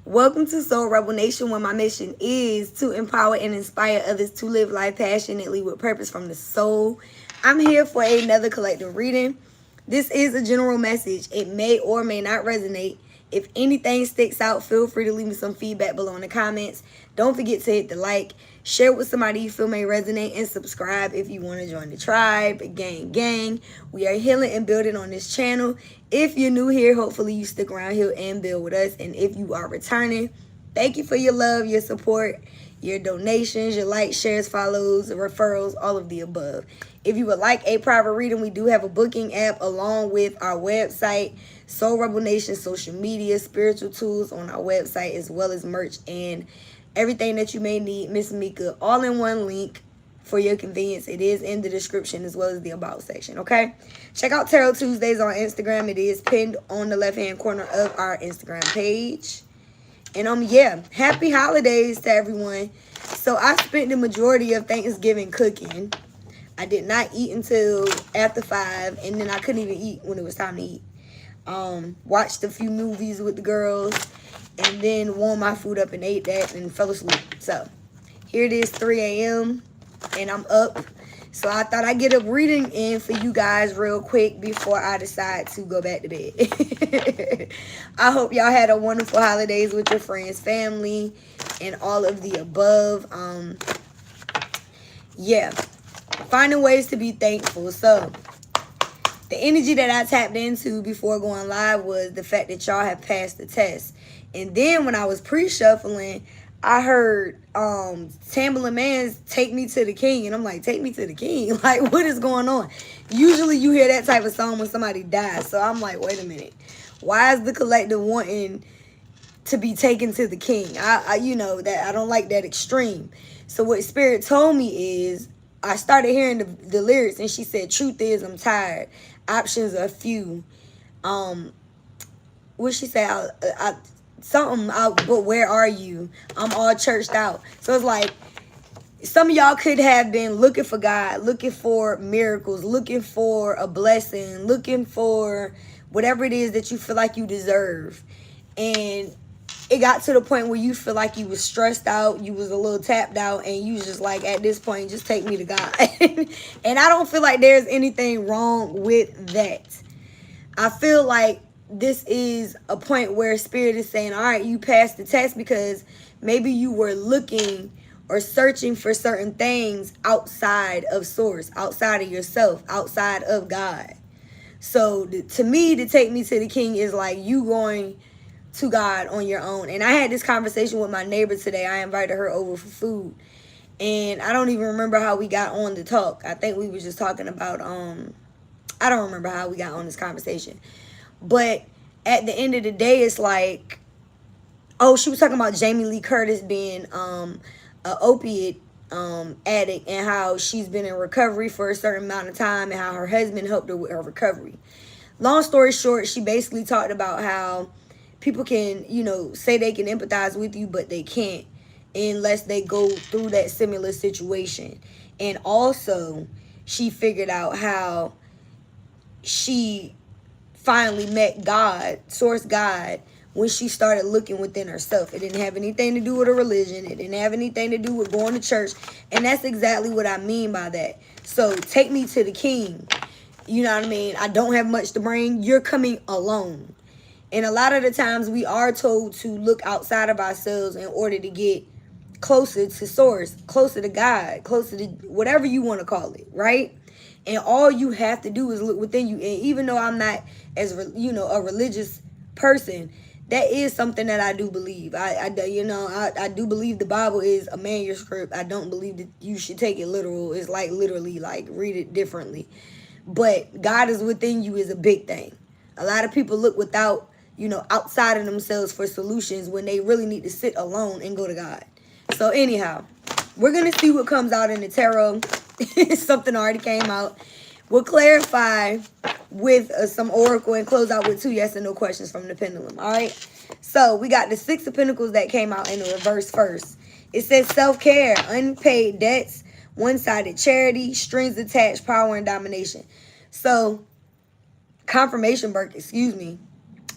Welcome to Soul Rebel Nation, where my mission is to empower and inspire others to live life passionately with purpose from the soul. I'm here for another collective reading. This is a general message. It may or may not resonate. If anything sticks out, feel free to leave me some feedback below in the comments. Don't forget to hit the like, share with somebody you feel may resonate, and subscribe if you want to join the tribe. Gang. We are healing and building on this channel. If you're new here, hopefully you stick around here and build with us. And if you are returning, thank you for your love, your support, your donations, your likes, shares, follows, referrals, all of the above. If you would like a private reading, we do have a booking app along with our website, Soul Rebel Nation, social media, spiritual tools on our website, as well as merch and everything that you may need. Miss Mika, all in one link for your convenience. It is in the description as well as the about section, okay? Check out Tarot Tuesdays on Instagram. It is pinned on the left-hand corner of our Instagram page. And yeah, happy holidays to everyone. So I spent the majority of Thanksgiving cooking. I did not eat until after 5, and then I couldn't even eat when it was time to eat. Watched a few movies with the girls, and then warmed my food up and ate that and fell asleep. So here it is, 3 a.m. and I'm up. So I thought I'd get a reading in for you guys real quick before I decide to go back to bed. I hope y'all had a wonderful holidays with your friends, family, and all of the above. Yeah, finding ways to be thankful. So the energy that I tapped into before going live was the fact that y'all have passed the test. And then when I was pre-shuffling, I heard Timbaland's Take Me to the King. And I'm like, take me to the king? Like, what is going on? Usually you hear that type of song when somebody dies. So I'm like, wait a minute. Why is the collective wanting to be taken to the king? You know, that I don't like that extreme. So what Spirit told me is, I started hearing the lyrics, and she said, truth is, I'm tired. Options are few. What she say? But where are you? I'm all churched out. So it's like, some of y'all could have been looking for God, looking for miracles, looking for a blessing, looking for whatever it is that you feel like you deserve. And it got to the point where you feel like you was stressed out, you was a little tapped out, and you was just like, at this point, just take me to God. And I don't feel like there's anything wrong with that. I feel like this is a point where Spirit is saying, all right, you passed the test because maybe you were looking or searching for certain things outside of source, outside of yourself, outside of God. So to me, to take me to the king is like you going to God on your own. And I had this conversation with my neighbor today. I invited her over for food. And I don't even remember how we got on the talk. I think we were just talking about, I don't remember how we got on this conversation. But at the end of the day, it's like, oh, she was talking about Jamie Lee Curtis being an opiate addict, and how she's been in recovery for a certain amount of time, and how her husband helped her with her recovery. Long story short, she basically talked about how people can, you know, say they can empathize with you, but they can't unless they go through that similar situation. And also, she figured out how she finally met God, source God, when she started looking within herself. It didn't have anything to do with a religion. It didn't have anything to do with going to church. And that's exactly what I mean by that. So take me to the king. You know what I mean? I don't have much to bring. You're coming alone. And a lot of the times we are told to look outside of ourselves in order to get closer to source, closer to God, closer to whatever you want to call it, right? And all you have to do is look within you. And even though I'm not, as you know, a religious person, that is something that I do believe. I do believe the Bible is a manuscript. I don't believe that you should take it literal. It's like literally, like, read it differently. But God is within you is a big thing. A lot of people look without, you know, outside of themselves for solutions when they really need to sit alone and go to God. So anyhow, we're going to see what comes out in the tarot. Something already came out. We'll clarify with some oracle and close out with 2 yes and no questions from the pendulum. All right. So we got the 6 of Pentacles that came out in the reverse first. It says self-care, unpaid debts, one-sided charity, strings attached, power and domination. So confirmation, excuse me.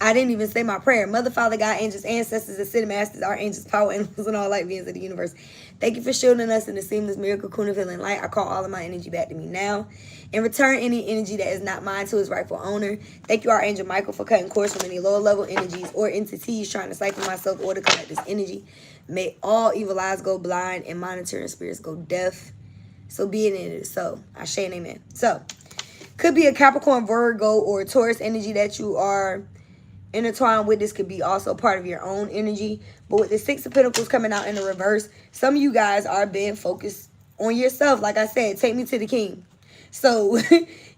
I didn't even say my prayer. Mother, Father, God, angels, ancestors, ascended masters, archangels, power, angels, and all light beings of the universe. Thank you for shielding us in the seamless miracle cocoon of healing light. I call all of my energy back to me now. And return any energy that is not mine to its rightful owner. Thank you, Archangel Michael, for cutting course from any lower level energies or entities trying to siphon myself or to collect this energy. May all evil eyes go blind and monitoring spirits go deaf. So be it and it is so. Ashe and amen. So, could be a Capricorn, Virgo, or Taurus energy that you are intertwined with. This could be also part of your own energy. But with the Six of Pentacles coming out in the reverse, some of you guys are being focused on yourself. Like I said, take me to the king. So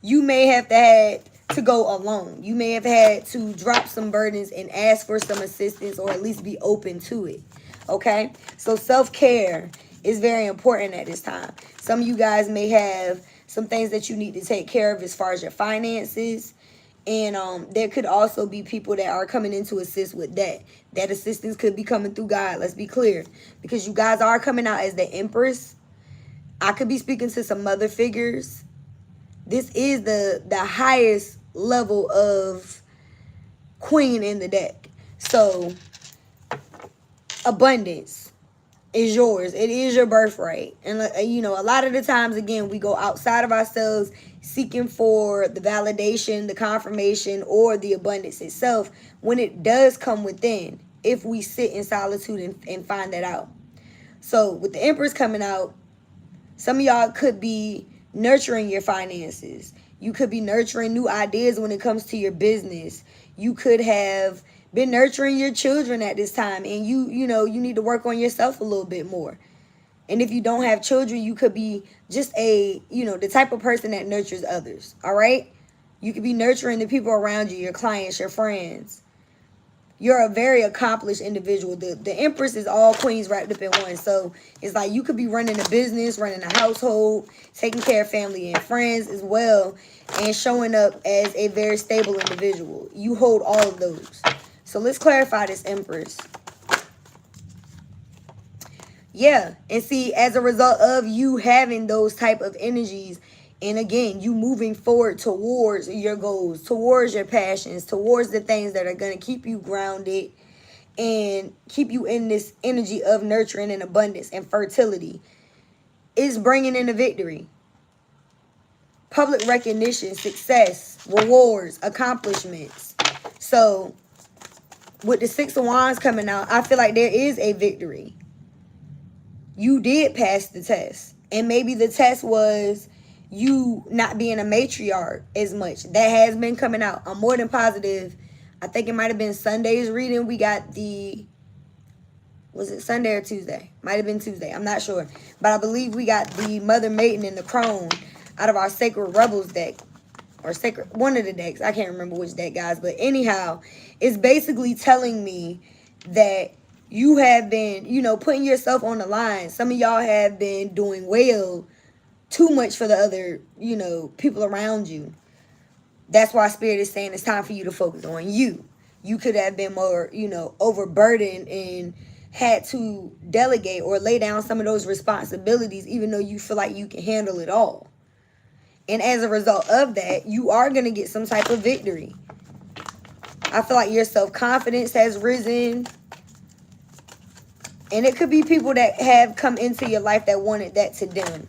you may have had to go alone. You may have had to drop some burdens and ask for some assistance, or at least be open to it. Okay? So self-care is very important at this time. Some of you guys may have some things that you need to take care of as far as your finances. And there could also be people that are coming in to assist with that. That assistance could be coming through God. Let's be clear. Because you guys are coming out as the Empress. I could be speaking to some mother figures. This is the highest level of queen in the deck. So, abundance is yours. It is your birthright. And, you know, a lot of the times, again, we go outside of ourselves seeking for the validation, the confirmation, or the abundance itself, when it does come within, if we sit in solitude and find that out. So, with the Empress coming out, some of y'all could be nurturing your finances. You could be nurturing new ideas when it comes to your business. You could have been nurturing your children at this time, and you know, you need to work on yourself a little bit more. And if you don't have children, you could be just a, you know, the type of person that nurtures others. All right? You could be nurturing the people around you, your clients, your friends. You're a very accomplished individual. The Empress is all queens wrapped up in one. So it's like you could be running a business, running a household, taking care of family and friends as well, and showing up as a very stable individual. You hold all of those. So let's clarify this Empress. Yeah, and see, as a result of you having those type of energies, and again, you moving forward towards your goals, towards your passions, towards the things that are going to keep you grounded and keep you in this energy of nurturing and abundance and fertility, is bringing in a victory. Public recognition, success, rewards, accomplishments. So, with the Six of Wands coming out, I feel like there is a victory. You did pass the test. And maybe the test was you not being a matriarch as much. That has been coming out. I'm more than positive. I think it might have been Sunday's reading. We got the, was it Sunday or Tuesday? Might have been Tuesday. I'm not sure. But I believe we got the Mother Maiden and the Crone out of our Sacred Rebels deck. Or Sacred, one of the decks. I can't remember which deck, guys. But anyhow, it's basically telling me that you have been, you know, putting yourself on the line. Some of y'all have been doing well, too much for the other, you know, people around you. That's why Spirit is saying it's time for you to focus on you. You could have been more, you know, overburdened and had to delegate or lay down some of those responsibilities, even though you feel like you can handle it all. And as a result of that, you are going to get some type of victory. I feel like your self-confidence has risen. And it could be people that have come into your life that wanted that to them.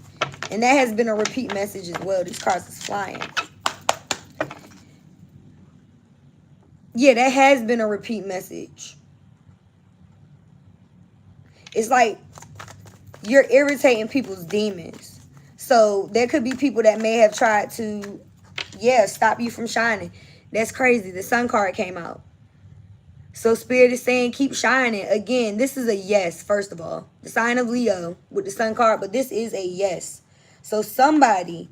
And that has been a repeat message as well. These cards is flying. Yeah, that has been a repeat message. It's like you're irritating people's demons. So there could be people that may have tried to, yeah, stop you from shining. That's crazy. The Sun card came out. So Spirit is saying keep shining. Again, this is a yes, first of all. The sign of Leo with the Sun card, but this is a yes. So somebody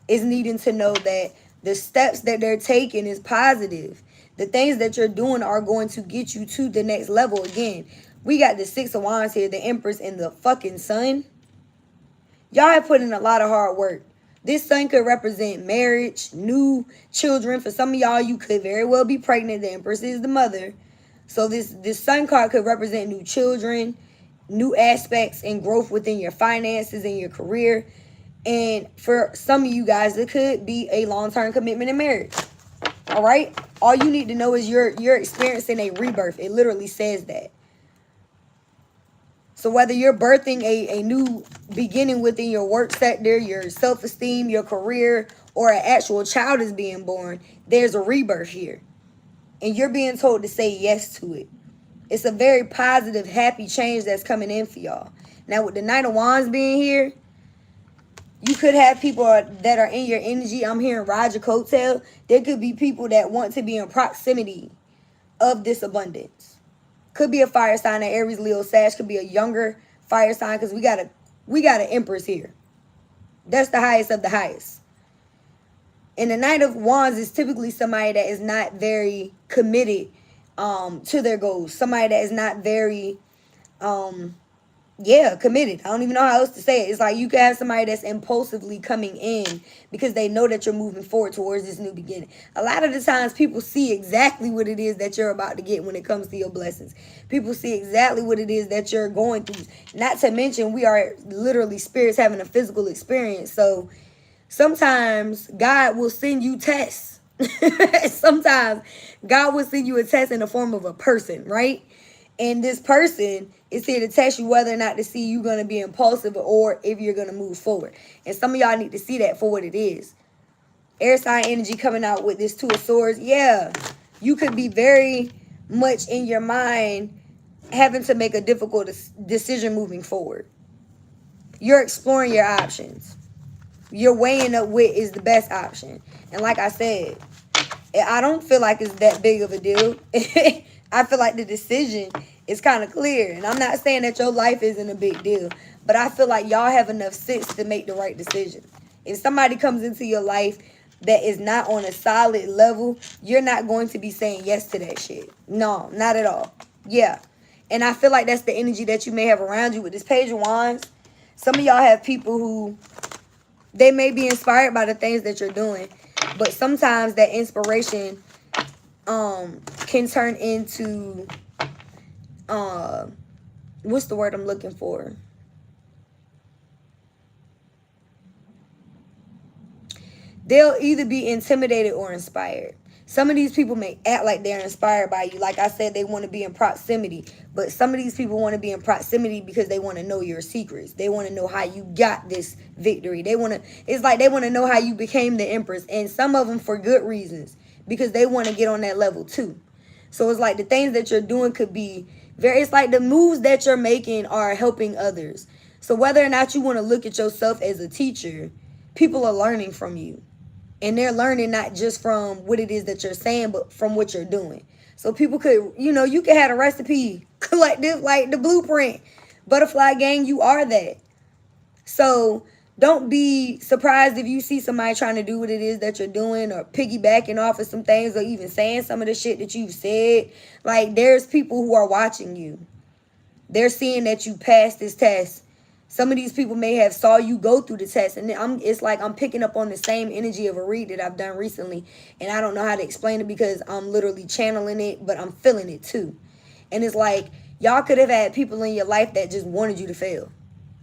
is needing to know that the steps that they're taking is positive. The things that you're doing are going to get you to the next level. Again, we got the Six of Wands here, the Empress, and the fucking Sun. Y'all have put in a lot of hard work. This Sun could represent marriage, new children. For some of y'all, you could very well be pregnant. The Empress is the mother. So this Sun card could represent new children, new aspects and growth within your finances and your career. And for some of you guys, it could be a long-term commitment in marriage. All All right? All you need to know is you're experiencing a rebirth. It literally says that. So whether you're birthing a new beginning within your work sector, your self-esteem, your career, or an actual child is being born, there's a rebirth here. And you're being told to say yes to it. It's a very positive, happy change that's coming in for y'all. Now, with the Knight of Wands being here, you could have people that are in your energy. I'm hearing ride your coattail. There could be people that want to be in proximity of this abundance. Could be a fire sign, an Aries, Leo, Sag. Could be a younger fire sign because we got an Empress here. That's the highest of the highest. And the Knight of Wands is typically somebody that is not very committed to their goals. Somebody that is not very, committed. I don't even know how else to say it. It's like you can have somebody that's impulsively coming in because they know that you're moving forward towards this new beginning. A lot of the times people see exactly what it is that you're about to get when it comes to your blessings. People see exactly what it is that you're going through. Not to mention we are literally spirits having a physical experience. So sometimes God will send you tests. Sometimes God will send you a test in the form of a person, right? And this person is here to test you whether or not to see you going to be impulsive or if you're going to move forward. And some of y'all need to see that for what it is. Air sign energy coming out with this Two of Swords. Yeah, you could be very much in your mind having to make a difficult decision moving forward. You're exploring your options. You're weighing up what is the best option. And like I said, I don't feel like it's that big of a deal. I feel like the decision is kind of clear. And I'm not saying that your life isn't a big deal. But I feel like y'all have enough sense to make the right decision. If somebody comes into your life that is not on a solid level, you're not going to be saying yes to that shit. No, not at all. Yeah. And I feel like that's the energy that you may have around you with this Page of Wands. Some of y'all have people who, they may be inspired by the things that you're doing. But sometimes that inspiration can turn into, what's the word I'm looking for? They'll either be intimidated or inspired. Some of these people may act like they're inspired by you. Like I said, they want to be in proximity. But some of these people want to be in proximity because they want to know your secrets. They want to know how you got this victory. It's like they want to know how you became the Empress. And some of them for good reasons. Because they want to get on that level too. So it's like the things that you're doing could be it's like the moves that you're making are helping others. So whether or not you want to look at yourself as a teacher, people are learning from you. And they're learning not just from what it is that you're saying, but from what you're doing. So people could, you could have a recipe collective, like the blueprint. Butterfly gang, you are that. So don't be surprised if you see somebody trying to do what it is that you're doing or piggybacking off of some things or even saying some of the shit that you've said. Like, there's people who are watching you. They're seeing that you passed this test. Some of these people may have saw you go through the test. And it's like I'm picking up on the same energy of a read that I've done recently. And I don't know how to explain it because I'm literally channeling it, but I'm feeling it too. And it's like, y'all could have had people in your life that just wanted you to fail.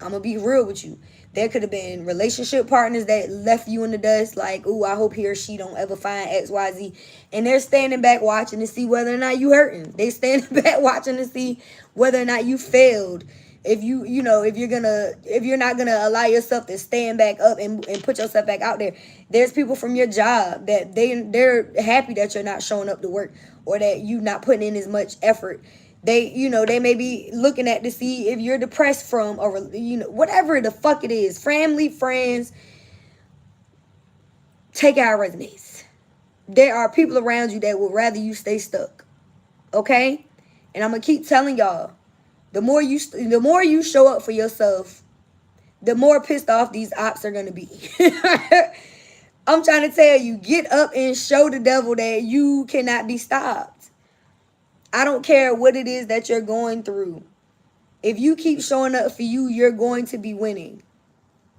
I'm going to be real with you. There could have been relationship partners that left you in the dust. Like, ooh, I hope he or she don't ever find X, Y, Z. And they're standing back watching to see whether or not you hurting. They standing back watching to see whether or not you failed. If you're not gonna allow yourself to stand back up and put yourself back out there. There's people from your job that they're happy that you're not showing up to work or that you're not putting in as much effort. They may be looking at to see if you're depressed from or whatever the fuck it is. Family, friends, take out resumes. There are people around you that would rather you stay stuck. Okay? And I'm gonna keep telling y'all. The more you show up for yourself, the more pissed off these ops are going to be. I'm trying to tell you, get up and show the devil that you cannot be stopped. I don't care what it is that you're going through. If you keep showing up for you, you're going to be winning.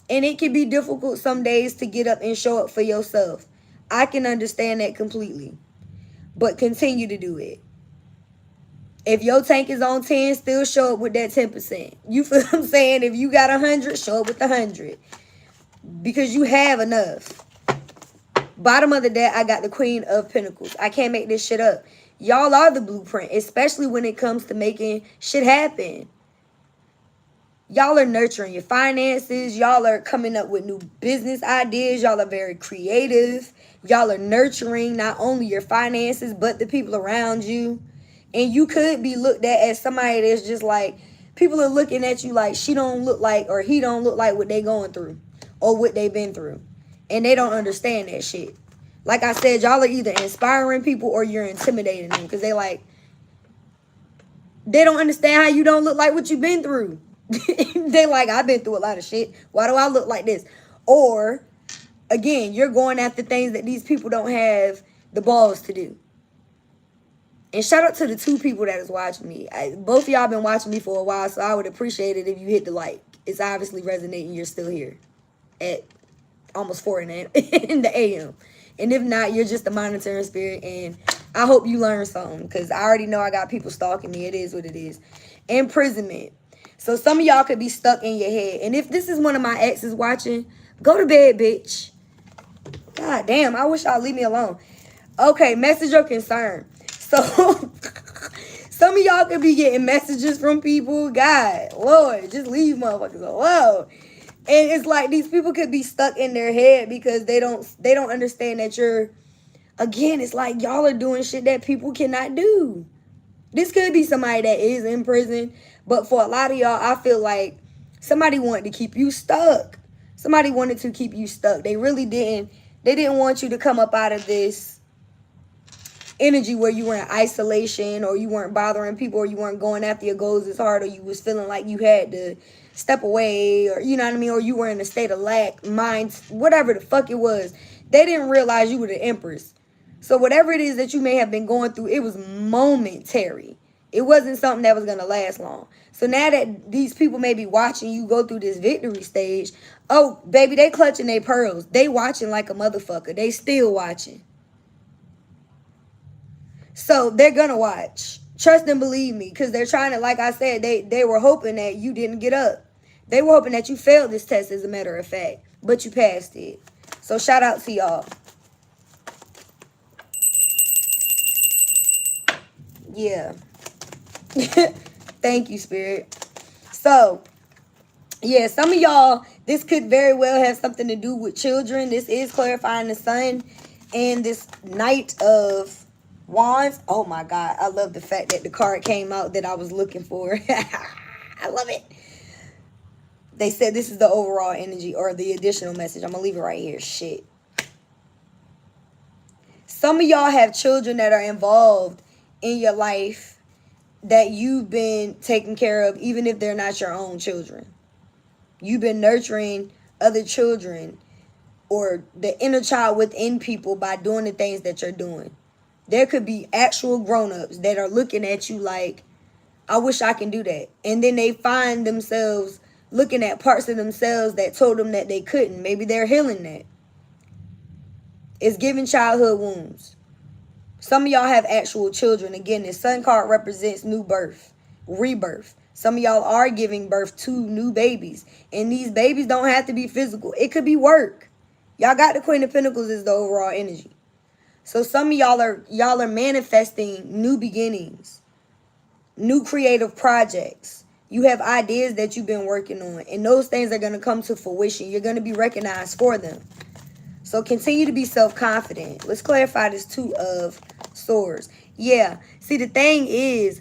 And it can be difficult some days to get up and show up for yourself. I can understand that completely. But continue to do it. If your tank is on 10, still show up with that 10%. You feel what I'm saying? If you got 100, show up with 100. Because you have enough. Bottom of the deck, I got the Queen of Pentacles. I can't make this shit up. Y'all are the blueprint, especially when it comes to making shit happen. Y'all are nurturing your finances. Y'all are coming up with new business ideas. Y'all are very creative. Y'all are nurturing not only your finances, but the people around you. And you could be looked at as somebody that's just like, people are looking at you like she don't look like, or he don't look like what they going through or what they been through. And they don't understand that shit. Like I said, y'all are either inspiring people or you're intimidating them. Because they don't understand how you don't look like what you've been through. They like, I've been through a lot of shit. Why do I look like this? Or, again, you're going after things that these people don't have the balls to do. And shout out to the 2 people that is watching me. Both of y'all been watching me for a while, so I would appreciate it if you hit the like. It's obviously resonating. You're still here at almost 4 in the a.m. And if not, you're just a monitoring spirit. And I hope you learn something, because I already know I got people stalking me. It is what it is. Imprisonment. So some of y'all could be stuck in your head. And if this is one of my exes watching, go to bed, bitch. God damn, I wish y'all leave me alone. Okay, message or concern. So some of y'all could be getting messages from people. God, Lord, just leave motherfuckers alone. And it's like these people could be stuck in their head because they don't understand that you're, again, it's like y'all are doing shit that people cannot do. This could be somebody that is in prison, but for a lot of y'all, I feel like somebody wanted to keep you stuck. Somebody wanted to keep you stuck. They really didn't. They didn't want you to come up out of this energy where you were in isolation, or you weren't bothering people, or you weren't going after your goals as hard, or you was feeling like you had to step away, or you know what I mean, or you were in a state of lack, mind, whatever the fuck it was. They didn't realize you were the Empress. So whatever it is that you may have been going through, it was momentary. It wasn't something that was going to last long. So now that these people may be watching you go through this victory stage, oh, baby, they clutching their pearls. They watching like a motherfucker. They still watching. So they're going to watch. Trust and believe me, because they're trying to, like I said, they were hoping that you didn't get up. They were hoping that you failed this test, as a matter of fact, but you passed it. So shout out to y'all. Yeah. Thank you, Spirit. So, yeah, some of y'all, this could very well have something to do with children. This is clarifying the sun and this Knight of Wands. Oh, my God. I love the fact that the card came out that I was looking for. I love it. They said this is the overall energy or the additional message. I'm going to leave it right here. Shit. Some of y'all have children that are involved in your life that you've been taking care of, even if they're not your own children. You've been nurturing other children or the inner child within people by doing the things that you're doing. There could be actual grown-ups that are looking at you like, I wish I can do that. And then they find themselves looking at parts of themselves that told them that they couldn't. Maybe they're healing that. It's giving childhood wounds. Some of y'all have actual children. Again, this sun card represents new birth, rebirth. Some of y'all are giving birth to new babies. And these babies don't have to be physical. It could be work. Y'all got the Queen of Pentacles as the overall energy. So some of y'all are manifesting new beginnings, new creative projects. You have ideas that you've been working on. And those things are going to come to fruition. You're going to be recognized for them. So continue to be self-confident. Let's clarify this 2 of Swords. Yeah. See, the thing is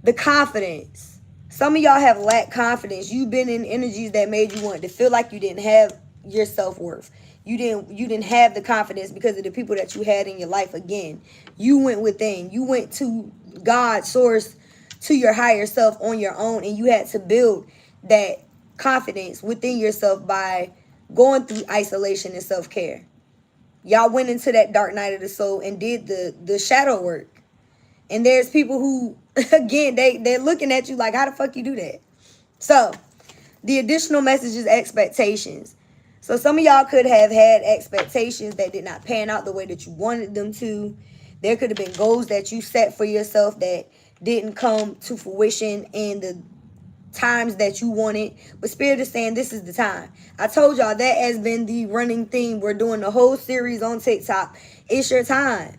the confidence. Some of y'all have lacked confidence. You've been in energies that made you want to feel like you didn't have your self-worth. You didn't have the confidence because of the people that you had in your life. Again, you went within. You went to God, source, to your higher self on your own, and you had to build that confidence within yourself by going through isolation and self-care. Y'all went into that dark night of the soul and did the shadow work. And there's people who, again, they're looking at you like, how the fuck you do that? So, the additional message is expectations. So, some of y'all could have had expectations that did not pan out the way that you wanted them to. There could have been goals that you set for yourself that didn't come to fruition. And times that you want it. But Spirit is saying this is the time. I told y'all that has been the running theme. We're doing the whole series on TikTok. It's your time.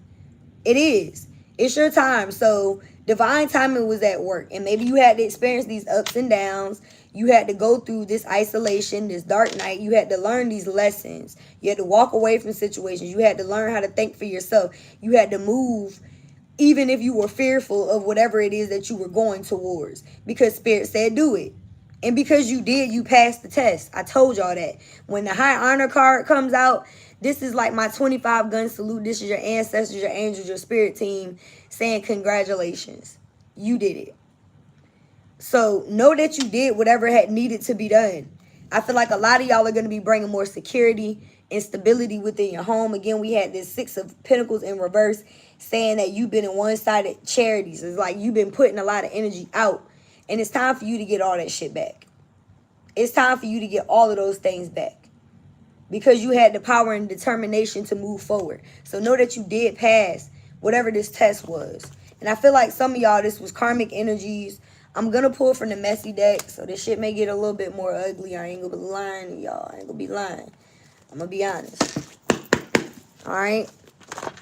It is. It's your time. So divine timing was at work. And maybe you had to experience these ups and downs. You had to go through this isolation, this dark night. You had to learn these lessons. You had to walk away from situations. You had to learn how to think for yourself. You had to move even if you were fearful of whatever it is that you were going towards. Because Spirit said do it. And because you did, you passed the test. I told y'all that. When the high honor card comes out, this is like my 25 gun salute. This is your ancestors, your angels, your spirit team saying congratulations. You did it. So know that you did whatever had needed to be done. I feel like a lot of y'all are going to be bringing more security and stability within your home. Again, we had this 6 of Pentacles in reverse saying that you've been in one-sided charities. It's like you've been putting a lot of energy out. And it's time for you to get all that shit back. It's time for you to get all of those things back. Because you had the power and determination to move forward. So know that you did pass whatever this test was. And I feel like some of y'all, this was karmic energies. I'm going to pull from the messy deck. So this shit may get a little bit more ugly. I ain't going to be lying, y'all. I ain't going to be lying. I'm going to be honest. Alright?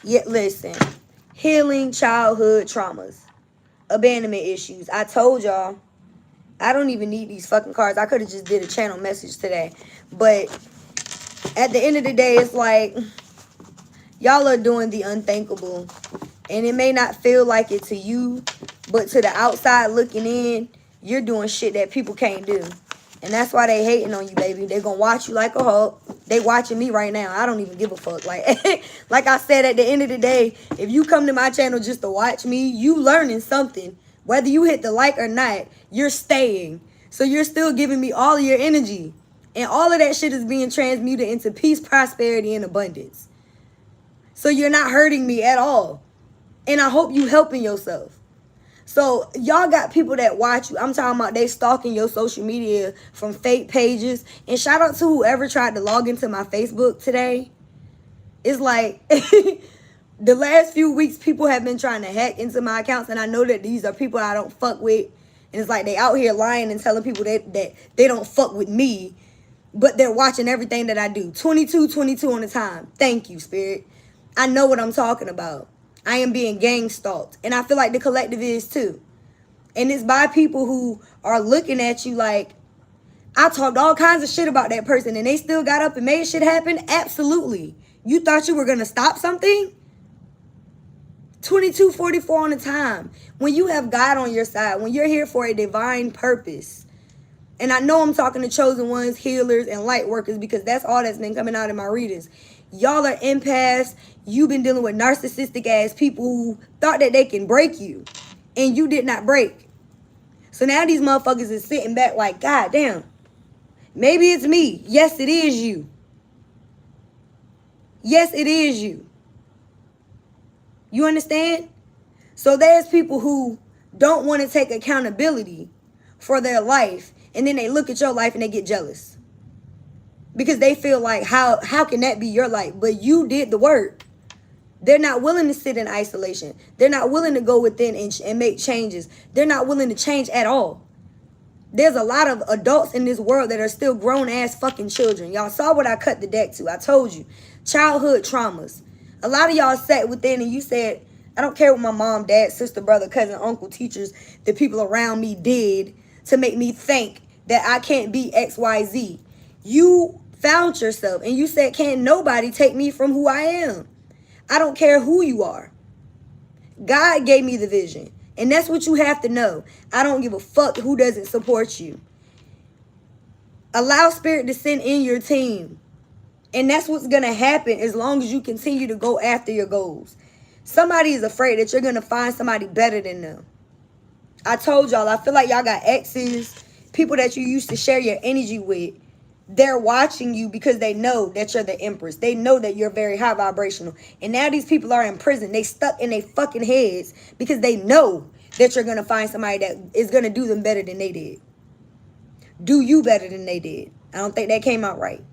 Yet listen. Healing childhood traumas. Abandonment issues. I told y'all. I don't even need these fucking cards. I could have just did a channel message today. But at the end of the day, it's like y'all are doing the unthinkable. And it may not feel like it to you, but to the outside looking in, you're doing shit that people can't do. And that's why they hating on you, baby. They're going to watch you like a hawk. They watching me right now. I don't even give a fuck. Like I said, at the end of the day, if you come to my channel just to watch me, you learning something. Whether you hit the like or not, you're staying. So you're still giving me all of your energy. And all of that shit is being transmuted into peace, prosperity, and abundance. So you're not hurting me at all. And I hope you helping yourself. So y'all got people that watch you. I'm talking about they stalking your social media from fake pages. And shout out to whoever tried to log into my Facebook today. It's like the last few weeks people have been trying to hack into my accounts. And I know that these are people I don't fuck with. And it's like they out here lying and telling people that they don't fuck with me. But they're watching everything that I do. 22 on the time. Thank you, Spirit. I know what I'm talking about. I am being gang stalked. And I feel like the collective is too. And it's by people who are looking at you like, I talked all kinds of shit about that person and they still got up and made shit happen? Absolutely. You thought you were going to stop something? 22:44 on the time. When you have God on your side, when you're here for a divine purpose. And I know I'm talking to chosen ones, healers, and light workers because that's all that's been coming out in my readings. Y'all are empaths. You've been dealing with narcissistic ass people who thought that they can break you. And you did not break. So now these motherfuckers is sitting back like, God damn. Maybe it's me. Yes, it is you. Yes, it is you. You understand? So there's people who don't want to take accountability for their life. And then they look at your life and they get jealous. Because they feel like, how can that be your life? But you did the work. They're not willing to sit in isolation. They're not willing to go within and make changes. They're not willing to change at all. There's a lot of adults in this world that are still grown-ass fucking children. Y'all saw what I cut the deck to. I told you. Childhood traumas. A lot of y'all sat within and you said, I don't care what my mom, dad, sister, brother, cousin, uncle, teachers, the people around me did to make me think that I can't be X, Y, Z. You found yourself and you said, can't nobody take me from who I am. I don't care who you are. God gave me the vision. And that's what you have to know. I don't give a fuck who doesn't support you. Allow Spirit to send in your team. And that's what's going to happen as long as you continue to go after your goals. Somebody is afraid that you're going to find somebody better than them. I told y'all, I feel like y'all got exes, people that you used to share your energy with. They're watching you because they know that you're the Empress. They know that you're very high vibrational. And now these people are in prison. They stuck in their fucking heads because they know that you're going to find somebody that is going to do them better than they did. Do you better than they did. I don't think that came out right.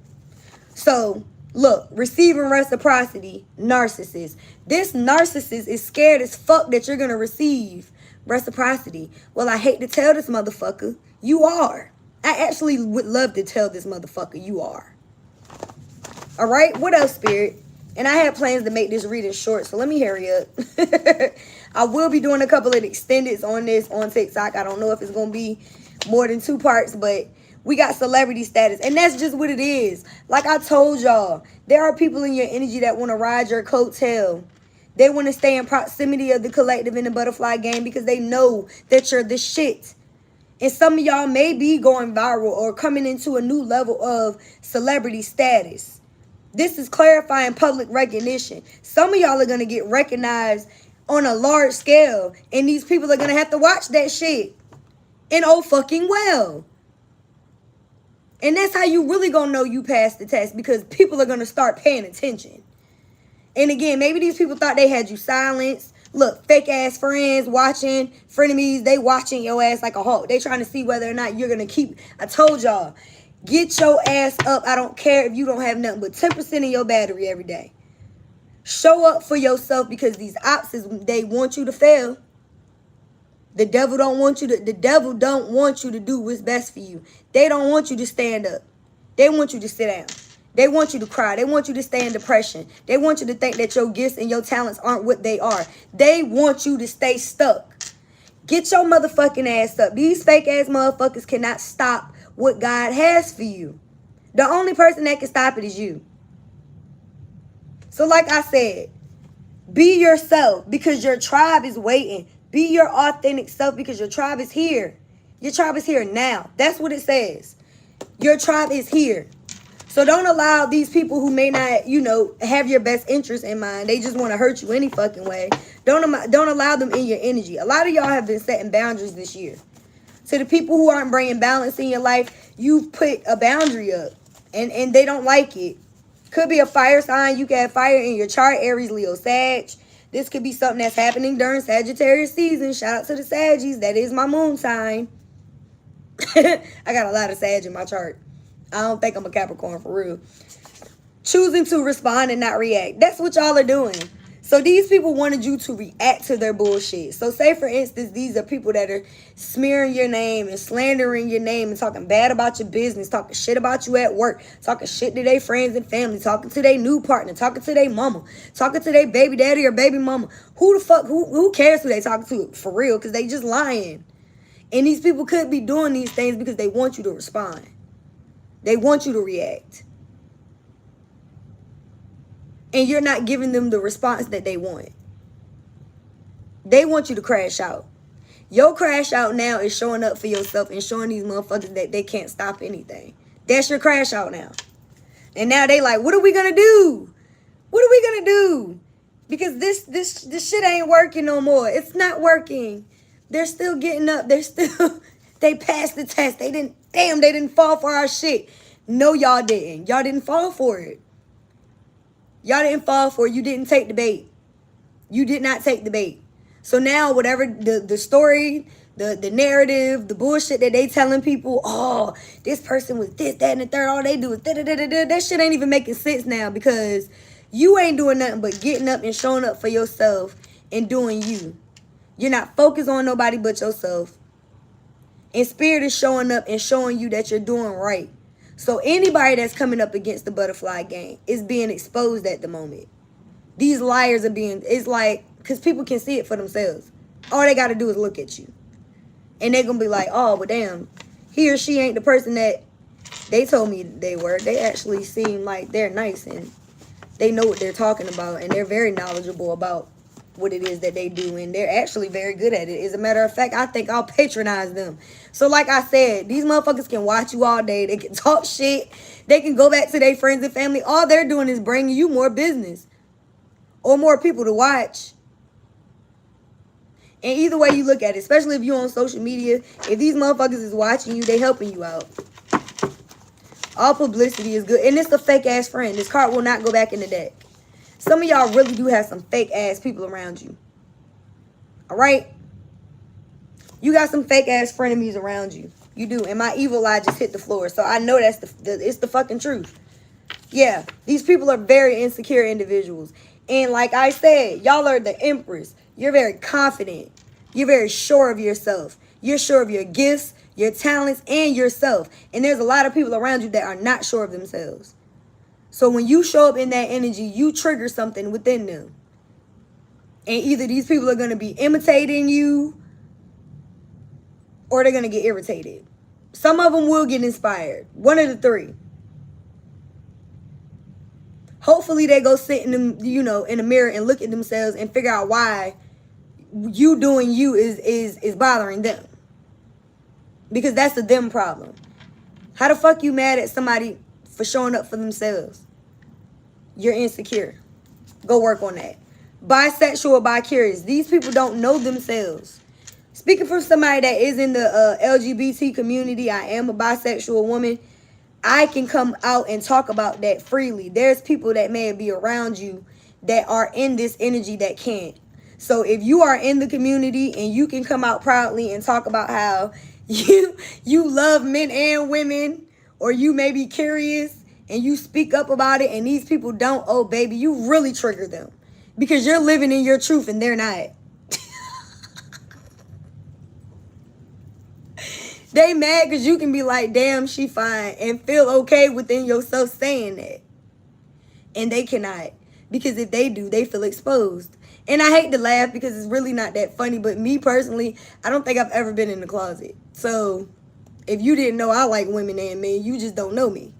So, look, receiving reciprocity, narcissist. This narcissist is scared as fuck that you're going to receive Reciprocity. Well, I hate to tell this motherfucker, you are. I actually would love to tell this motherfucker, you are. All right, what else, Spirit? And I had plans to make this reading short, so let me hurry up. I will be doing a couple of extendeds on this on TikTok. I don't know if it's going to be more than 2 parts, but we got celebrity status, and that's just what it is. Like I told y'all, there are people in your energy that want to ride your coattail. They want to stay in proximity of the collective in the butterfly game because they know that you're the shit. And some of y'all may be going viral or coming into a new level of celebrity status. This is clarifying public recognition. Some of y'all are going to get recognized on a large scale, and these people are going to have to watch that shit. And oh fucking well. And that's how you really going to know you passed the test, because people are going to start paying attention. And again, maybe these people thought they had you silenced. Look, fake ass friends watching, frenemies, they watching your ass like a hawk. They trying to see whether or not you're going to keep. I told y'all, get your ass up. I don't care if you don't have nothing but 10% of your battery every day. Show up for yourself, because these opposites, they want you to fail. The devil don't want you to do what's best for you. They don't want you to stand up. They want you to sit down. They want you to cry. They want you to stay in depression. They want you to think that your gifts and your talents aren't what they are. They want you to stay stuck. Get your motherfucking ass up. These fake ass motherfuckers cannot stop what God has for you. The only person that can stop it is you. So like I said, be yourself, because your tribe is waiting. Be your authentic self, because your tribe is here. Your tribe is here now. That's what it says. Your tribe is here. So don't allow these people who may not, have your best interest in mind. They just want to hurt you any fucking way. Don't allow them in your energy. A lot of y'all have been setting boundaries this year. To the people who aren't bringing balance in your life, you've put a boundary up, and they don't like it. Could be a fire sign. You can have fire in your chart, Aries, Leo, Sag. This could be something that's happening during Sagittarius season. Shout out to the Saggies. That is my moon sign. I got a lot of Sag in my chart. I don't think I'm a Capricorn for real. Choosing to respond and not react. That's what y'all are doing. So these people wanted you to react to their bullshit. So say, for instance, these are people that are smearing your name and slandering your name and talking bad about your business, talking shit about you at work, talking shit to their friends and family, talking to their new partner, talking to their mama, talking to their baby daddy or baby mama. Who the fuck, who cares who they talking to for real? Because they just lying. And these people could be doing these things because they want you to respond. They want you to react. And you're not giving them the response that they want. They want you to crash out. Your crash out now is showing up for yourself and showing these motherfuckers that they can't stop anything. That's your crash out now. And now they like, what are we going to do? What are we going to do? Because this shit ain't working no more. It's not working. They're still getting up. They passed the test. They didn't fall for our shit. No, y'all didn't. Y'all didn't fall for it. Y'all didn't fall for it. You didn't take the bait. You did not take the bait. So now whatever the story, the narrative, the bullshit that they telling people, oh, this person was this, that, and the third, all they do is da-da-da-da-da. That shit ain't even making sense now, because you ain't doing nothing but getting up and showing up for yourself and doing you. You're not focused on nobody but yourself. And Spirit is showing up and showing you that you're doing right. So anybody that's coming up against the butterfly game is being exposed at the moment. These liars are it's like, because people can see it for themselves. All they got to do is look at you. And they're going to be like, oh, well, damn, he or she ain't the person that they told me they were. They actually seem like they're nice and they know what they're talking about. And they're very knowledgeable about what it is that they do, and they're actually very good at it. As a matter of fact, I think I'll patronize them. So like I said, these motherfuckers can watch you all day. They can talk shit. They can go back to their friends and family. All they're doing is bringing you more business or more people to watch. And either way you look at it, especially if you're on social media, if these motherfuckers is watching you, they helping you out. All publicity is good. And it's a fake ass friend. This card will not go back in the deck. Some of y'all really do have some fake ass people around you. All right? You got some fake ass frenemies around you. You do. And my evil eye just hit the floor. So I know that's it's the fucking truth. Yeah. These people are very insecure individuals. And like I said, y'all are the Empress. You're very confident. You're very sure of yourself. You're sure of your gifts, your talents, and yourself. And there's a lot of people around you that are not sure of themselves. So when you show up in that energy, you trigger something within them. And either these people are going to be imitating you or they're going to get irritated. Some of them will get inspired. One of the three. Hopefully they go sit in them, in the mirror and look at themselves and figure out why you doing you is bothering them. Because that's a them problem. How the fuck you mad at somebody for showing up for themselves? You're insecure. Go work on that. Bisexual or bi-curious. These people don't know themselves. Speaking for somebody that is in the LGBT community, I am a bisexual woman. I can come out and talk about that freely. There's people that may be around you that are in this energy that can't. So if you are in the community and you can come out proudly and talk about how you love men and women, or you may be curious and you speak up about it and these people don't, oh baby, you really trigger them. Because you're living in your truth and they're not. They mad because you can be like, damn, she fine, and feel okay within yourself saying that. And they cannot. Because if they do, they feel exposed. And I hate to laugh because it's really not that funny. But me personally, I don't think I've ever been in the closet. So if you didn't know I like women and men, you just don't know me.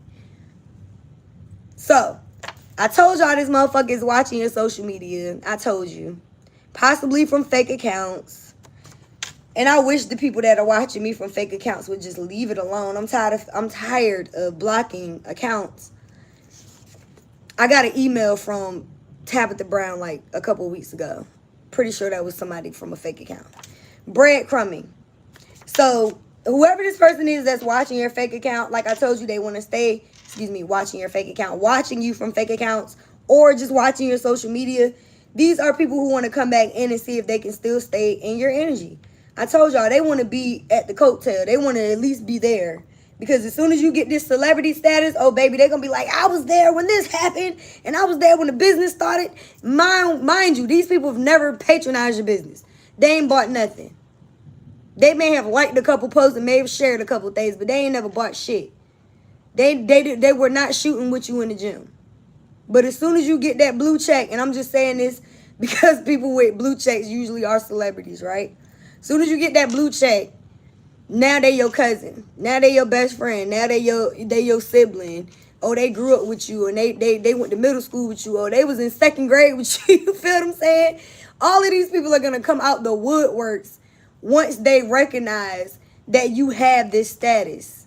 So I told y'all this motherfucker is watching your social media. I told you. Possibly from fake accounts. And I wish the people that are watching me from fake accounts would just leave it alone. I'm tired of blocking accounts. I got an email from Tabitha Brown like a couple weeks ago. Pretty sure that was somebody from a fake account. Breadcrumbing. So whoever this person is that's watching your fake account, like I told you, they want to stay, watching your fake account, watching you from fake accounts, or just watching your social media. These are people who want to come back in and see if they can still stay in your energy. I told y'all, they want to be at the coattail. They want to at least be there. Because as soon as you get this celebrity status, oh, baby, they're going to be like, I was there when this happened. And I was there when the business started. Mind you, these people have never patronized your business. They ain't bought nothing. They may have liked a couple posts and may have shared a couple things, but they ain't never bought shit. They were not shooting with you in the gym. But as soon as you get that blue check, and I'm just saying this because people with blue checks usually are celebrities, right? Soon as you get that blue check, now they your cousin. Now they your best friend. Now they your sibling. Oh, they grew up with you and they went to middle school with you. Oh, they was in second grade with you. You feel what I'm saying? All of these people are going to come out the woodworks once they recognize that you have this status.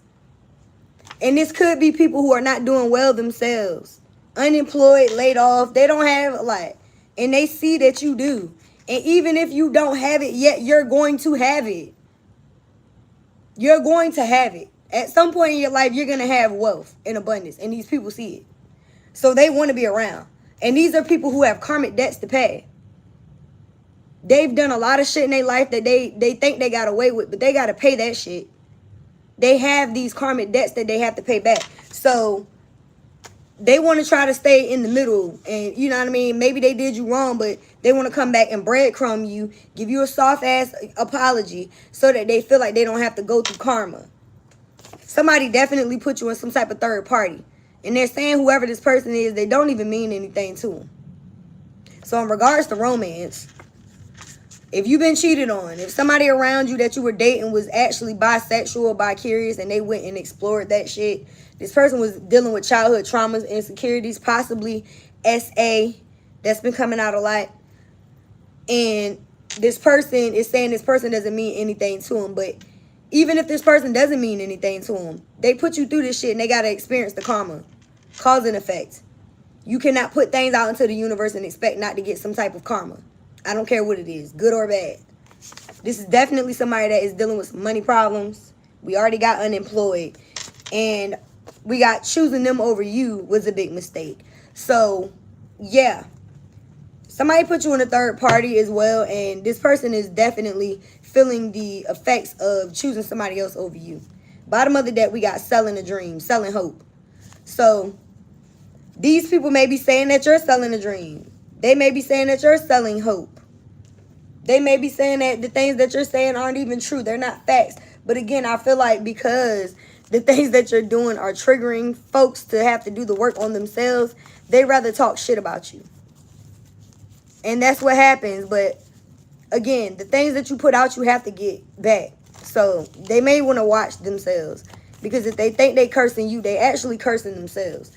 And this could be people who are not doing well themselves. Unemployed, laid off. They don't have a lot. And they see that you do. And even if you don't have it yet, you're going to have it. You're going to have it. At some point in your life, you're going to have wealth and abundance. And these people see it. So they want to be around. And these are people who have karmic debts to pay. They've done a lot of shit in their life that they think they got away with. But they got to pay that shit. They have these karmic debts that they have to pay back. So they want to try to stay in the middle. And you know what I mean? Maybe they did you wrong, but they want to come back and breadcrumb you, give you a soft-ass apology so that they feel like they don't have to go through karma. Somebody definitely put you in some type of third party. And they're saying whoever this person is, they don't even mean anything to them. So in regards to romance, if you've been cheated on, if somebody around you that you were dating was actually bisexual or bi-curious and they went and explored that shit, this person was dealing with childhood traumas, insecurities, possibly SA, that's been coming out a lot. And this person is saying this person doesn't mean anything to him. But even if this person doesn't mean anything to him, they put you through this shit and they got to experience the karma. Cause and effect. You cannot put things out into the universe and expect not to get some type of karma. I don't care what it is, good or bad. This is definitely somebody that is dealing with some money problems. We already got unemployed. And we got choosing them over you was a big mistake. So, yeah. Somebody put you in a third party as well. And this person is definitely feeling the effects of choosing somebody else over you. Bottom of the deck, we got selling a dream, selling hope. So, these people may be saying that you're selling a dream. They may be saying that you're selling hope. They may be saying that the things that you're saying aren't even true. They're not facts. But again, I feel like because the things that you're doing are triggering folks to have to do the work on themselves, they rather talk shit about you. And that's what happens. But again, the things that you put out, you have to get back. So they may want to watch themselves. Because if they think they cursing you, they actually cursing themselves.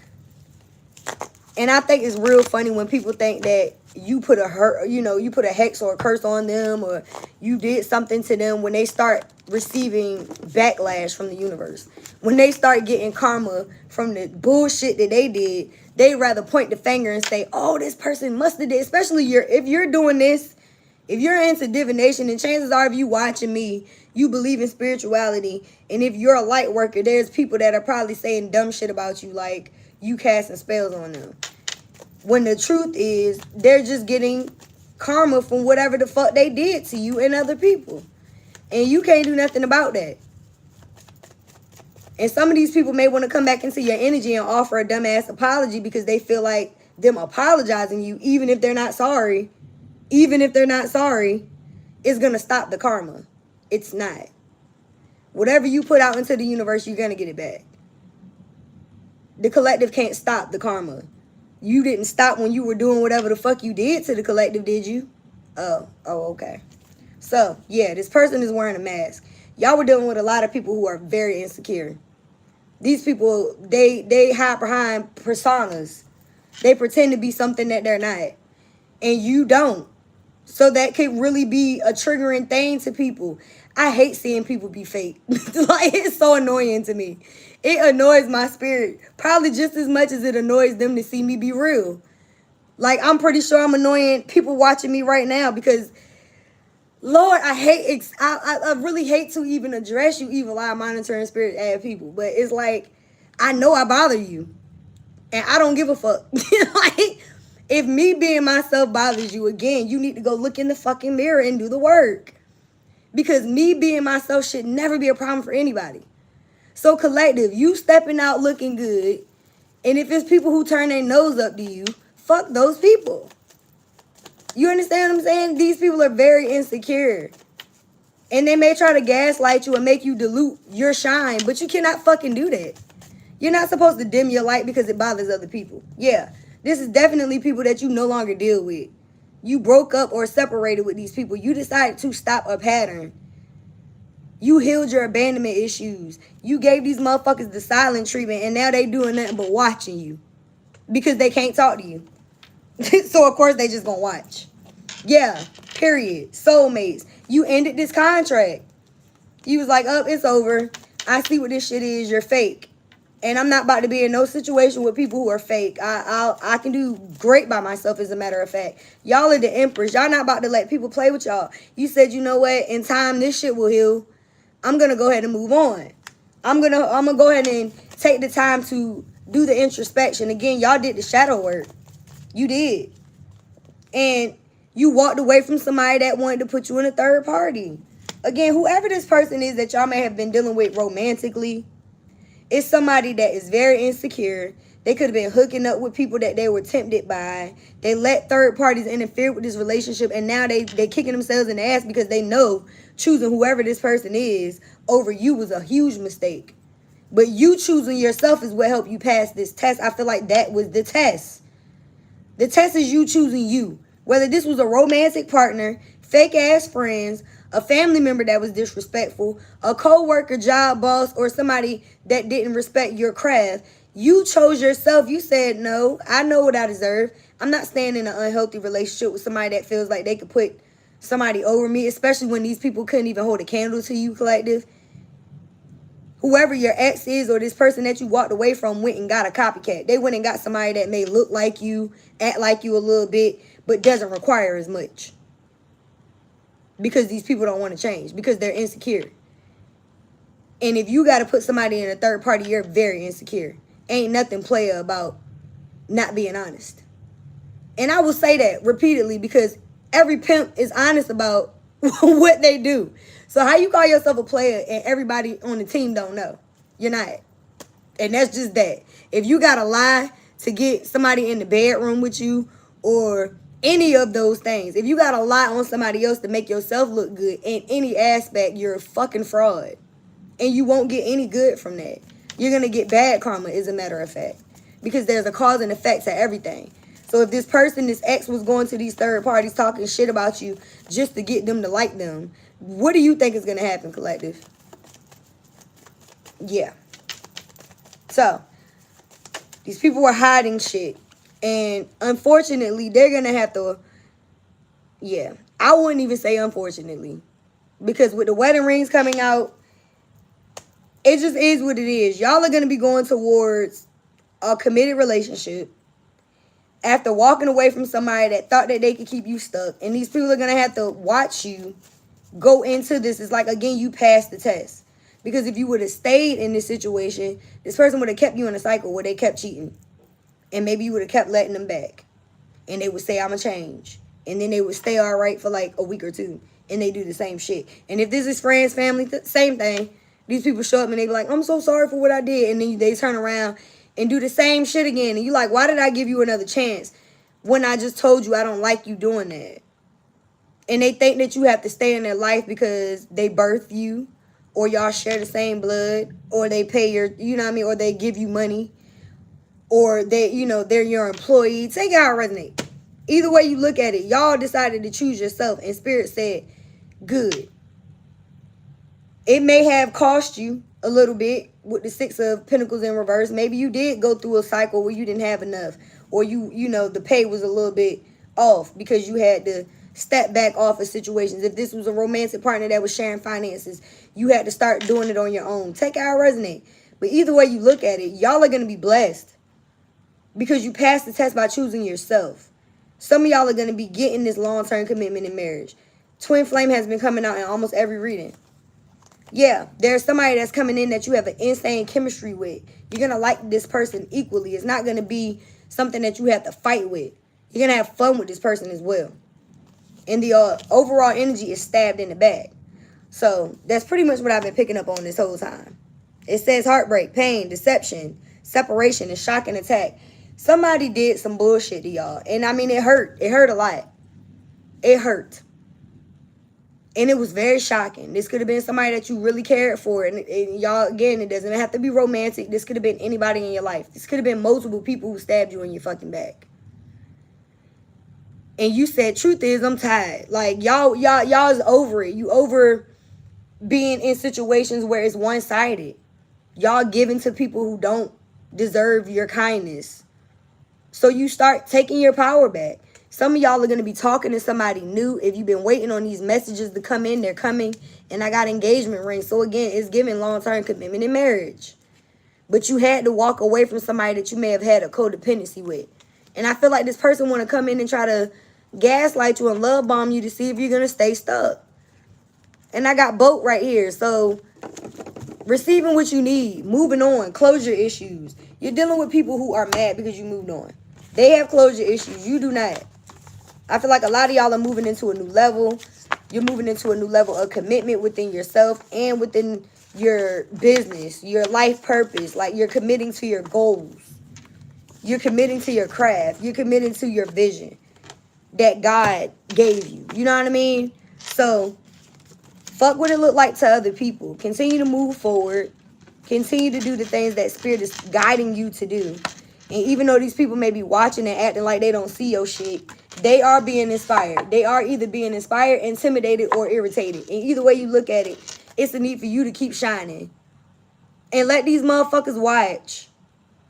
And I think it's real funny when people think that you put you put a hex or a curse on them, or you did something to them, when they start receiving backlash from the universe. When they start getting karma from the bullshit that they did, they rather point the finger and say, oh, this person must have did. Especially if you're doing this, if you're into divination, and chances are if you watching me, you believe in spirituality. And if you're a light worker, there's people that are probably saying dumb shit about you, like you casting spells on them. When the truth is, they're just getting karma from whatever the fuck they did to you and other people. And you can't do nothing about that. And some of these people may want to come back into your energy and offer a dumbass apology because they feel like them apologizing you, even if they're not sorry, is going to stop the karma. It's not. Whatever you put out into the universe, you're going to get it back. The collective can't stop the karma. You didn't stop when you were doing whatever the fuck you did to the collective, did you? Oh, okay. So, yeah, this person is wearing a mask. Y'all were dealing with a lot of people who are very insecure. These people, they hide behind personas. They pretend to be something that they're not. And you don't. So that could really be a triggering thing to people. I hate seeing people be fake. Like, it's so annoying to me. It annoys my spirit. Probably just as much as it annoys them to see me be real. Like, I'm pretty sure I'm annoying people watching me right now because, Lord, I really hate to even address you evil eye monitoring spirit ad people. But it's like, I know I bother you. And I don't give a fuck. Like, if me being myself bothers you, again, you need to go look in the fucking mirror and do the work. Because me being myself should never be a problem for anybody. So collective, you stepping out looking good. And if it's people who turn their nose up to you, fuck those people. You understand what I'm saying? These people are very insecure. And they may try to gaslight you and make you dilute your shine. But you cannot fucking do that. You're not supposed to dim your light because it bothers other people. Yeah, this is definitely people that you no longer deal with. You broke up or separated with these people. You decided to stop a pattern. You healed your abandonment issues. You gave these motherfuckers the silent treatment, and now they doing nothing but watching you because they can't talk to you. So, of course, they just gonna watch. Yeah, period. Soulmates. You ended this contract. You was like, oh, it's over. I see what this shit is. You're fake. And I'm not about to be in no situation with people who are fake. I can do great by myself, as a matter of fact. Y'all are the empress. Y'all not about to let people play with y'all. You said, you know what? In time, this shit will heal. I'm going to go ahead and move on. I'm gonna go ahead and take the time to do the introspection. Again, y'all did the shadow work. You did. And you walked away from somebody that wanted to put you in a third party. Again, whoever this person is that y'all may have been dealing with romantically, it's somebody that is very insecure. They could have been hooking up with people that they were tempted by. They let third parties interfere with this relationship, and now they kicking themselves in the ass because they know choosing whoever this person is over you was a huge mistake. But you choosing yourself is what helped you pass this test. I feel like that was the test. The test is you choosing you. Whether this was a romantic partner, fake-ass friends, a family member that was disrespectful, a co-worker, job boss, or somebody that didn't respect your craft, you chose yourself. You said, no, I know what I deserve. I'm not staying in an unhealthy relationship with somebody that feels like they could put somebody over me, especially when these people couldn't even hold a candle to you, collective. Whoever your ex is or this person that you walked away from went and got a copycat. They went and got somebody that may look like you, act like you a little bit, but doesn't require as much. Because these people don't want to change. Because they're insecure. And if you got to put somebody in a third party, you're very insecure. Ain't nothing player about not being honest. And I will say that repeatedly because every pimp is honest about what they do. So how you call yourself a player and everybody on the team don't know? You're not. And that's just that. If you got to lie to get somebody in the bedroom with you or Any of those things. If you got to lie on somebody else to make yourself look good in any aspect, you're a fucking fraud. And you won't get any good from that. You're going to get bad karma, as a matter of fact. Because there's a cause and effect to everything. So if this person, this ex, was going to these third parties talking shit about you just to get them to like them, what do you think is going to happen, collective? Yeah. So, these people were hiding shit. And unfortunately, they're going to have to, yeah. I wouldn't even say unfortunately. Because with the wedding rings coming out, it just is what it is. Y'all are going to be going towards a committed relationship after walking away from somebody that thought that they could keep you stuck. And these people are going to have to watch you go into this. It's like, again, you passed the test. Because if you would have stayed in this situation, this person would have kept you in a cycle where they kept cheating. And maybe you would have kept letting them back. And they would say, I'm going to change. And then they would stay all right for like a week or two. And they do the same shit. And if this is friends, family, same thing. These people show up and they be like, I'm so sorry for what I did. And then they turn around and do the same shit again. And you like, why did I give you another chance when I just told you I don't like you doing that? And they think that you have to stay in their life because they birthed you, or y'all share the same blood, or they pay your, you know what I mean, or they give you money, or they, you know, they're your employee. Take it how it resonates. Either way you look at it, y'all decided to choose yourself, and Spirit said, good. It may have cost you a little bit with the Six of Pentacles in reverse. Maybe you did go through a cycle where you didn't have enough, or you know, the pay was a little bit off because you had to step back off of situations. If this was a romantic partner that was sharing finances, you had to start doing it on your own. Take it how it resonate. But either way you look at it, y'all are going to be blessed because you passed the test by choosing yourself. Some of y'all are going to be getting this long-term commitment in marriage. Twin flame has been coming out in almost every reading. Yeah, there's somebody that's coming in that you have an insane chemistry with. You're going to like this person equally. It's not going to be something that you have to fight with. You're going to have fun with this person as well. And the overall energy is stabbed in the back. So that's pretty much what I've been picking up on this whole time. It says heartbreak, pain, deception, separation, and shock and attack. Somebody did some bullshit to y'all. And I mean, it hurt. It hurt a lot. It hurt. And it was very shocking. This could have been somebody that you really cared for. And y'all, again, it doesn't have to be romantic. This could have been anybody in your life. This could have been multiple people who stabbed you in your fucking back. And you said, truth is, I'm tired. Like, y'all is over it. You over being in situations where it's one-sided. Y'all giving to people who don't deserve your kindness. So you start taking your power back. Some of y'all are going to be talking to somebody new. If you've been waiting on these messages to come in, they're coming. And I got engagement rings. So again, it's giving long-term commitment in marriage. But you had to walk away from somebody that you may have had a codependency with. And I feel like this person want to come in and try to gaslight you and love bomb you to see if you're going to stay stuck. And I got both right here. So receiving what you need, moving on, closure issues. You're dealing with people who are mad because you moved on. They have closure issues. You do not. I feel like a lot of y'all are moving into a new level. You're moving into a new level of commitment within yourself and within your business, your life purpose. Like, you're committing to your goals. You're committing to your craft. You're committing to your vision that God gave you. You know what I mean? So, fuck what it look like to other people. Continue to move forward. Continue to do the things that Spirit is guiding you to do. And even though these people may be watching and acting like they don't see your shit, they are being inspired. They are either being inspired, intimidated, or irritated. And either way you look at it, it's a need for you to keep shining. And let these motherfuckers watch.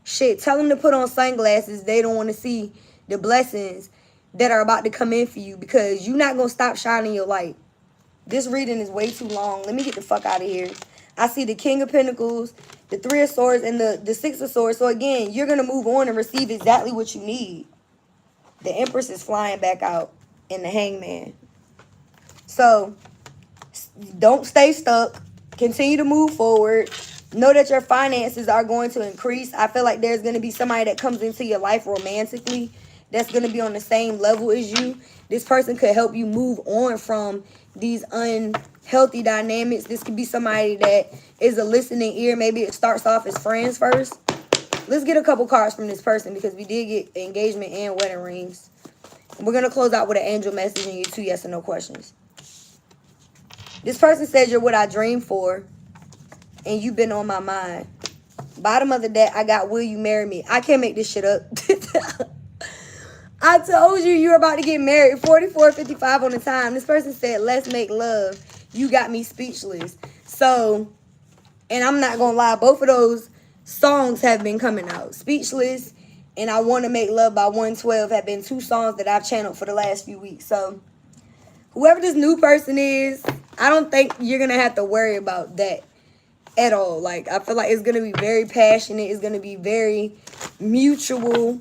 Shit, tell them to put on sunglasses. They don't want to see the blessings that are about to come in for you, because you're not going to stop shining your light. This reading is way too long. Let me get the fuck out of here. I see the King of Pentacles, the Three of Swords, and the Six of Swords. So again, you're going to move on and receive exactly what you need. The Empress is flying back out, and the Hangman. So don't stay stuck. Continue to move forward. Know that your finances are going to increase. I feel like there's going to be somebody that comes into your life romantically that's going to be on the same level as you. This person could help you move on from these unhealthy dynamics. This could be somebody that is a listening ear. Maybe it starts off as friends first. Let's get a couple cards from this person, because we did get engagement and wedding rings. We're going to close out with an angel message and your 2 yes or no questions. This person says you're what I dream for, and you've been on my mind. Bottom of the deck, I got will you marry me? I can't make this shit up. I told you you're about to get married. 44:55 on the time. This person said, let's make love. You got me speechless. So, and I'm not going to lie, both of those songs have been coming out. Speechless and I Want to Make Love by 112 have been 2 songs that I've channeled for the last few weeks. So, whoever this new person is, I don't think you're going to have to worry about that at all. Like, I feel like it's going to be very passionate. It's going to be very mutual.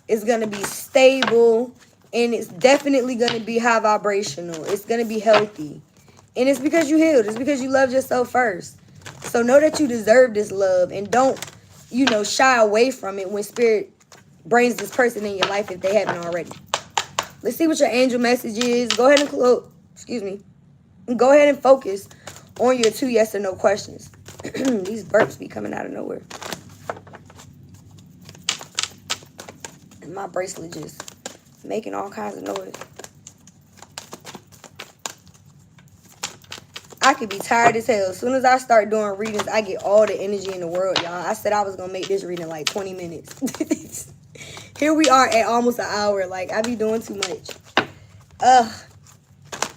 It's going to be stable. And it's definitely going to be high vibrational. It's going to be healthy. And it's because you healed. It's because you loved yourself first. So know that you deserve this love. And don't, you know, shy away from it when spirit brings this person in your life if they haven't already. Let's see what your angel message is. Go ahead and close. Excuse me. Go ahead and focus on your 2 yes or no questions. These burps be coming out of nowhere. And my bracelet just making all kinds of noise. I could be tired as hell. As soon as I start doing readings, I get all the energy in the world, y'all. I said I was going to make this reading like 20 minutes. Here we are at almost an hour. Like, I be doing too much.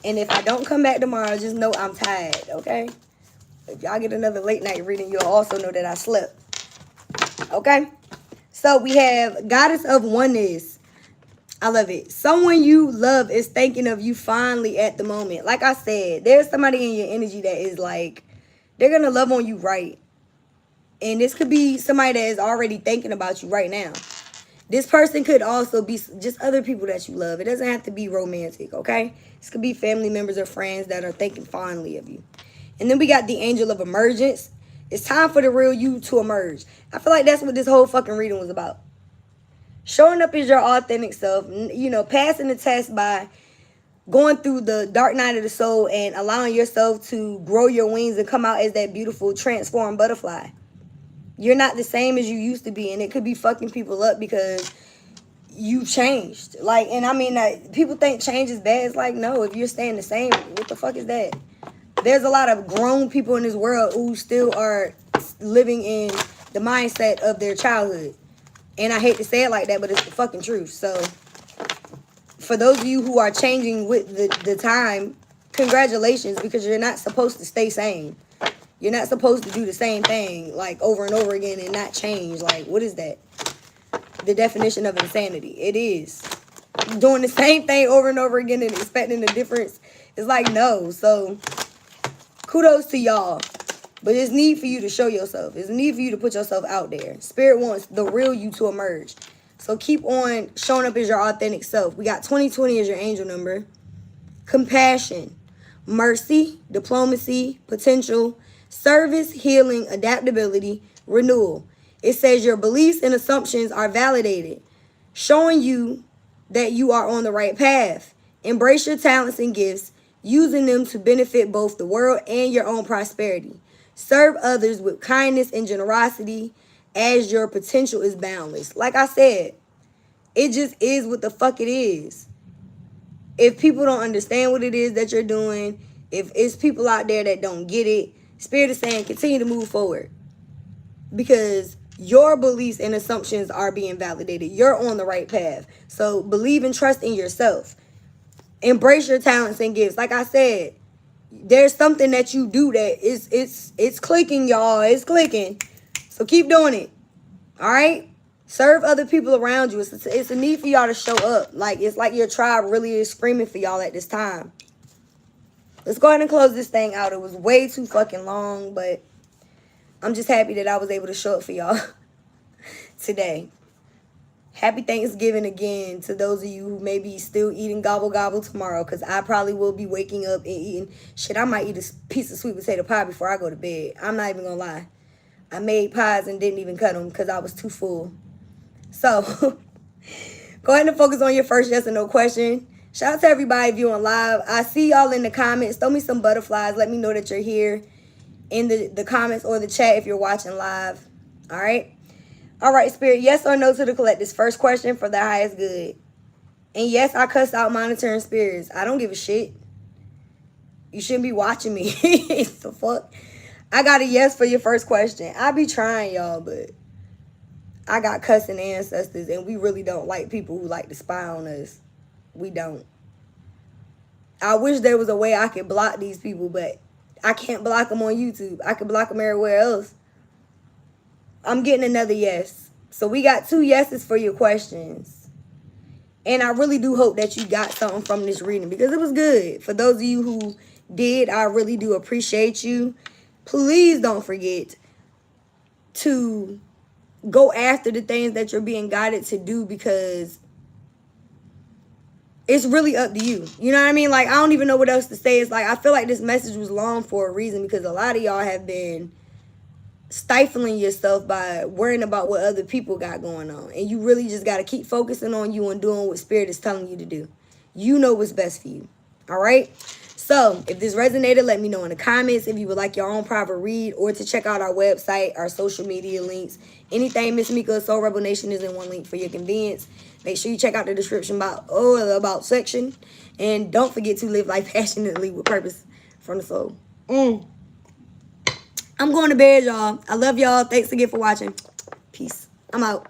And if I don't come back tomorrow, just know I'm tired, okay? If y'all get another late night reading, you'll also know that I slept. Okay? So we have Goddess of Oneness. I love it. Someone you love is thinking of you fondly at the moment. Like I said, there's somebody in your energy that is like, they're going to love on you right. And this could be somebody that is already thinking about you right now. This person could also be just other people that you love. It doesn't have to be romantic, okay? This could be family members or friends that are thinking fondly of you. And then we got the Angel of Emergence. It's time for the real you to emerge. I feel like that's what this whole fucking reading was about. Showing up as your authentic self, you know, passing the test by going through the dark night of the soul and allowing yourself to grow your wings and come out as that beautiful transformed butterfly. You're not the same as you used to be, and it could be fucking people up because you changed. Like, and I mean, like, people think change is bad. It's like, no, if you're staying the same, what the fuck is that? There's a lot of grown people in this world who still are living in the mindset of their childhood. And I hate to say it like that, but it's the fucking truth. So, for those of you who are changing with the time, congratulations, because you're not supposed to stay same. You're not supposed to do the same thing, like, over and over again and not change. Like, what is that? The definition of insanity. It is. Doing the same thing over and over again and expecting a difference is like, no. So, kudos to y'all. But it's need for you to show yourself. It's need for you to put yourself out there. Spirit wants the real you to emerge. So, keep on showing up as your authentic self. We got 2020 as your angel number. Compassion, mercy, diplomacy, potential, service, healing, adaptability, renewal. It says your beliefs and assumptions are validated, showing you that you are on the right path. Embrace your talents and gifts, using them to benefit both the world and your own prosperity. Serve others with kindness and generosity as your potential is boundless. Like I said, it just is what the fuck it is. If people don't understand what it is that you're doing, if it's people out there that don't get it, Spirit is saying continue to move forward. Because your beliefs and assumptions are being validated. You're on the right path. So believe and trust in yourself. Embrace your talents and gifts. Like I said, there's something that you do that it's clicking, y'all. It's clicking. So keep doing it. All right? Serve other people around you. It's a need for y'all to show up. Like, it's like your tribe really is screaming for y'all at this time. Let's go ahead and close this thing out. It was way too fucking long, but I'm just happy that I was able to show up for y'all today. Happy Thanksgiving again to those of you who may be still eating gobble gobble tomorrow, because I probably will be waking up and eating. Shit, I might eat a piece of sweet potato pie before I go to bed. I'm not even going to lie. I made pies and didn't even cut them because I was too full. So, go ahead and focus on your first yes or no question. Shout out to everybody viewing live. I see y'all in the comments. Throw me some butterflies. Let me know that you're here in the comments or the chat if you're watching live. All right? All right, Spirit, yes or no to the collector's first question for the highest good. And yes, I cussed out monitoring spirits. I don't give a shit. You shouldn't be watching me. The fuck? I got a yes for your first question. I be trying, y'all, but I got cussing ancestors, and we really don't like people who like to spy on us. We don't. I wish there was a way I could block these people, but I can't block them on YouTube. I can block them everywhere else. I'm getting another yes. So we got 2 yeses for your questions. And I really do hope that you got something from this reading because it was good. For those of you who did, I really do appreciate you. Please don't forget to go after the things that you're being guided to do because it's really up to you. You know what I mean? Like, I don't even know what else to say. It's like, I feel like this message was long for a reason because a lot of y'all have been stifling yourself by worrying about what other people got going on. And you really just got to keep focusing on you and doing what Spirit is telling you to do. You know what's best for you. All right? So, if this resonated, let me know in the comments if you would like your own private read or to check out our website, our social media links. Anything Miss Mika Soul Rebel Nation is in one link for your convenience. Make sure you check out the description about section. And don't forget to live life passionately with purpose from the soul. I'm going to bed, y'all. I love y'all. Thanks again for watching. Peace. I'm out.